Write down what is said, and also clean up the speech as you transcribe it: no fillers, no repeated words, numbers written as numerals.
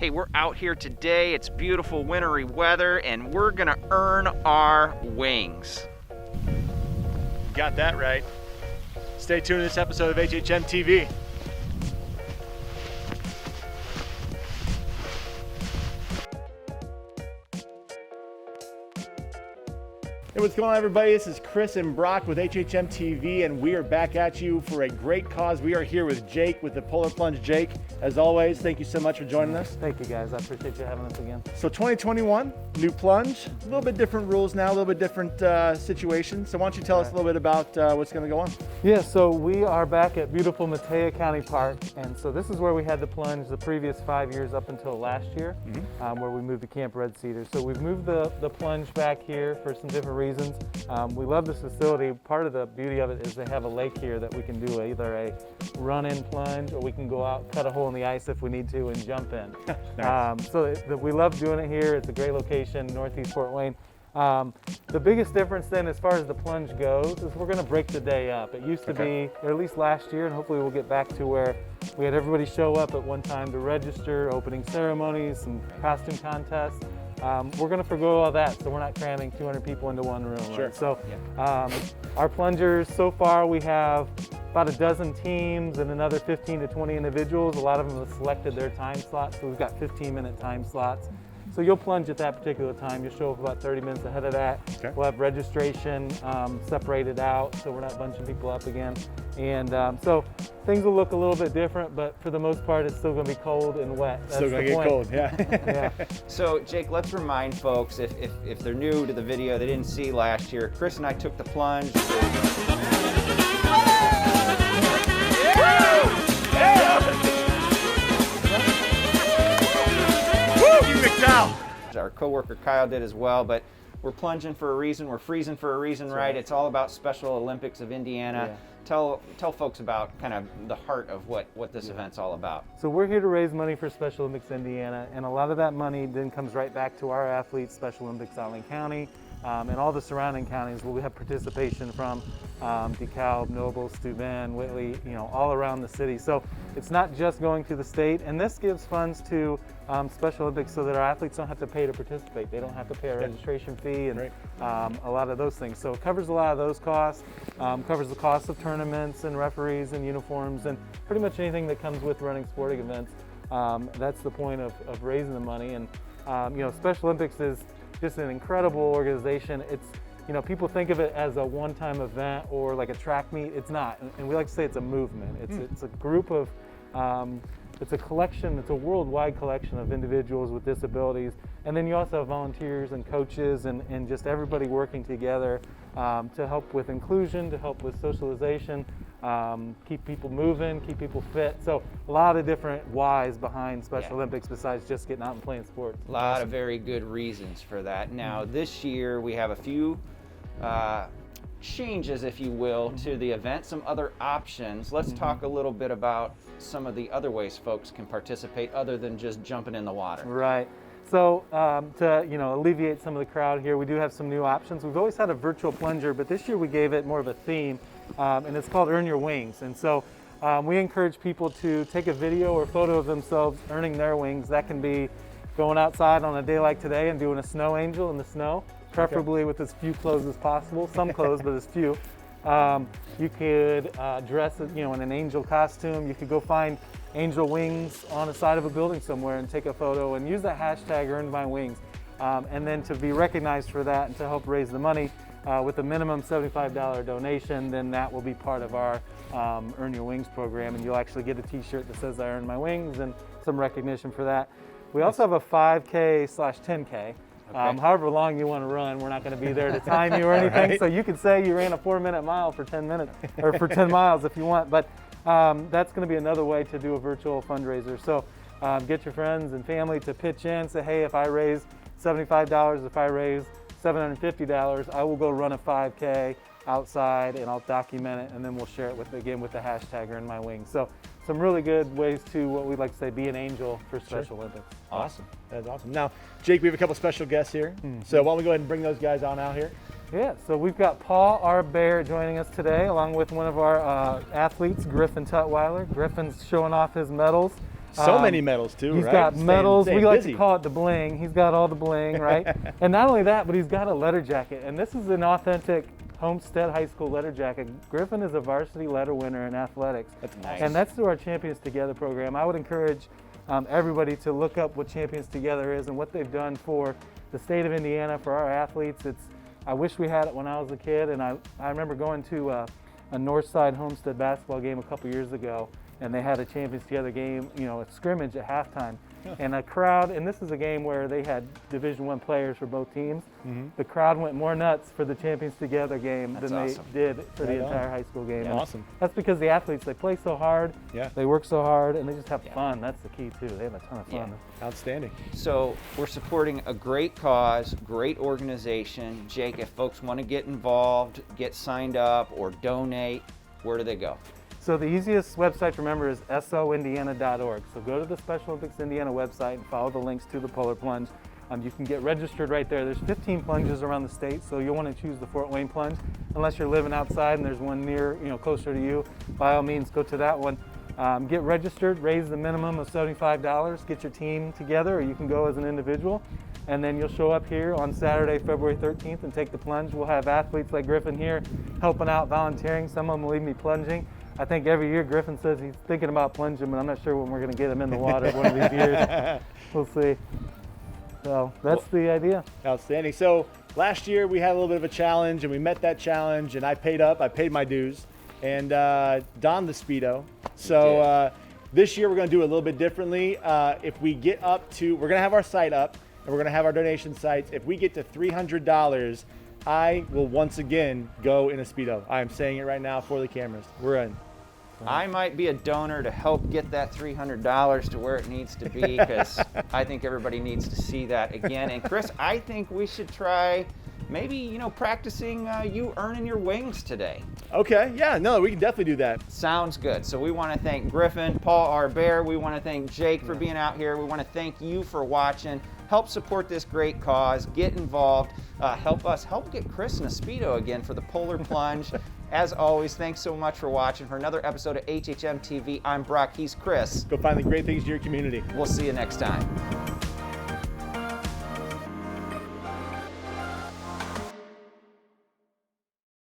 Hey, we're out here today. It's beautiful wintry weather, and we're gonna earn our wings. You got that right. Stay tuned to this episode of HHMtv. Hey, what's going on, everybody? This is Chris and Brock with HHMtv, and we are back at you for a great cause. We are here with Jake with the Polar Plunge. Jake, as always, thank you so much for joining us. Thank you, guys. I appreciate you having us again. So 2021, new plunge, a little bit different rules now, a little bit different situation. So why don't you tell us a little bit about what's going to go on? Yeah, so we are back at beautiful Mateo County Park, and so this is where we had the plunge the previous 5 years up until last year, where we moved to Camp Red Cedar. So we've moved the plunge back here for some different reasons. We love this facility. Part of the beauty of it is they have a lake here that we can do either a run-in plunge, or we can go out, cut a hole in the ice if we need to, and jump in. Nice. We love doing it here. It's a great location, Northeast Fort Wayne. The biggest difference then as far as the plunge goes is we're going to break the day up. It used to be, or at least last year, and hopefully we'll get back to where we had everybody show up at one time to register, opening ceremonies, some costume contests. We're going to forgo all that, so we're not cramming 200 people into one room. Sure. Right? So our plungers, so far we have about a dozen teams and another 15 to 20 individuals. A lot of them have selected their time slots, so we've got 15-minute time slots. So you'll plunge at that particular time. You'll show up about 30 minutes ahead of that. Okay. We'll have registration separated out, so we're not bunching people up again. And so things will look a little bit different, but for the most part, it's still going to be cold and wet. That's still going to get cold, yeah. Yeah. So Jake, let's remind folks, if they're new to the video, they didn't see last year, Chris and I took the plunge. Our coworker Kyle did as well, but we're plunging for a reason, we're freezing for a reason, right? It's all about Special Olympics of Indiana. Yeah. Tell folks about kind of the heart of what this event's all about. So we're here to raise money for Special Olympics Indiana, and a lot of that money then comes right back to our athletes, Special Olympics Allen County, and all the surrounding counties where we have participation from DeKalb, Noble, Steuben, Whitley, all around the city. So it's not just going to the state, and this gives funds to Special Olympics so that our athletes don't have to pay to participate. They don't have to pay a registration fee and a lot of those things. So it covers a lot of those costs, covers the cost of tournaments and referees and uniforms and pretty much anything that comes with running sporting events. That's the point of raising the money. And Special Olympics is just an incredible organization. It's, people think of it as a one-time event or like a track meet. It's not, and we like to say it's a movement. It's a group of, it's a collection, it's a worldwide collection of individuals with disabilities. And then you also have volunteers and coaches and just everybody working together to help with inclusion, to help with socialization, keep people moving, keep people fit. So a lot of different whys behind Special Olympics besides just getting out and playing sports. A lot of very good reasons for that. Now this year we have a few changes, if you will, to the event, some other options. Let's talk a little bit about some of the other ways folks can participate other than just jumping in the water. Right. So to alleviate some of the crowd here, we do have some new options. We've always had a virtual plunger, but this year we gave it more of a theme, and it's called Earn Your Wings. And so we encourage people to take a video or photo of themselves earning their wings. That can be going outside on a day like today and doing a snow angel in the snow, preferably with as few clothes as possible. Some clothes, but as few. You could dress in an angel costume. You could go find angel wings on the side of a building somewhere and take a photo and use that hashtag #EarnMyWings. And then to be recognized for that and to help raise the money with a minimum $75 donation, then that will be part of our Earn Your Wings program, and you'll actually get a t-shirt that says I earned my wings and some recognition for that. We also have a 5K/10K. However long you want to run, we're not going to be there to time you or anything. So you could say you ran a 4-minute mile for 10 minutes or for 10 miles if you want. But that's going to be another way to do a virtual fundraiser. So get your friends and family to pitch in. Say, hey, if I raise $75, if I raise $750, I will go run a 5K outside and I'll document it, and then we'll share it with the hashtag #EarnMyWings. So some really good ways to, what we'd like to say, be an angel for Special Olympics. Awesome. That's awesome. Now, Jake, we have a couple special guests here. So why don't we go ahead and bring those guys on out here? Yeah, so we've got Paul R. Bear joining us today, along with one of our athletes, Griffin Tutwiler. Griffin's showing off his medals So many medals too, He's right? got medals. Staying We like busy. to call it the bling. He's got all the bling, right? And not only that, but he's got a letter jacket. And this is an authentic Homestead High School letter jacket. Griffin is a varsity letter winner in athletics. That's nice. And that's through our Champions Together program. I would encourage everybody to look up what Champions Together is and what they've done for the state of Indiana, for our athletes. I wish we had it when I was a kid, and I remember going to a Northside Homestead basketball game a couple years ago, and they had a Champions Together game, a scrimmage at halftime. And a crowd, and this is a game where they had Division I players for both teams. The crowd went more nuts for the Champions Together game than awesome. they did for the entire high school game. Yeah. And Awesome. that's because the athletes, they play so hard, they work so hard, and they just have Yeah. fun. That's the key too. They have a ton of fun. Outstanding. So we're supporting a great cause, great organization. Jake, if folks want to get involved, get signed up, or donate, where do they go? So the easiest website to remember is soindiana.org. So go to the Special Olympics Indiana website and follow the links to the Polar Plunge. You can get registered right there. There's 15 plunges around the state, so you'll want to choose the Fort Wayne plunge. Unless you're living outside and there's one near, closer to you, by all means, go to that one. Get registered, raise the minimum of $75, get your team together, or you can go as an individual. And then you'll show up here on Saturday, February 13th, and take the plunge. We'll have athletes like Griffin here helping out, volunteering. Some of them will leave me plunging. I think every year Griffin says he's thinking about plunging, but I'm not sure when we're going to get him in the water one of these years. We'll see. So that's the idea. Outstanding. So last year we had a little bit of a challenge, and we met that challenge, and I paid my dues, and donned the Speedo. So this year we're going to do it a little bit differently. If we get up to, we're going to have our site up, and we're going to have our donation sites. If we get to $300, I will once again go in a Speedo. I am saying it right now for the cameras. We're in. I might be a donor to help get that $300 to where it needs to be, because I think everybody needs to see that again. And Chris, I think we should try maybe, practicing you earning your wings today. Okay, yeah, no, we can definitely do that. Sounds good. So we want to thank Griffin, Paul R. Bear. We want to thank Jake for being out here. We want to thank you for watching. Help support this great cause. Get involved. Help get Chris in a Speedo again for the Polar Plunge. As always, thanks so much for watching. For another episode of HHMtv, I'm Brock. He's Chris. Go find the great things in your community. We'll see you next time.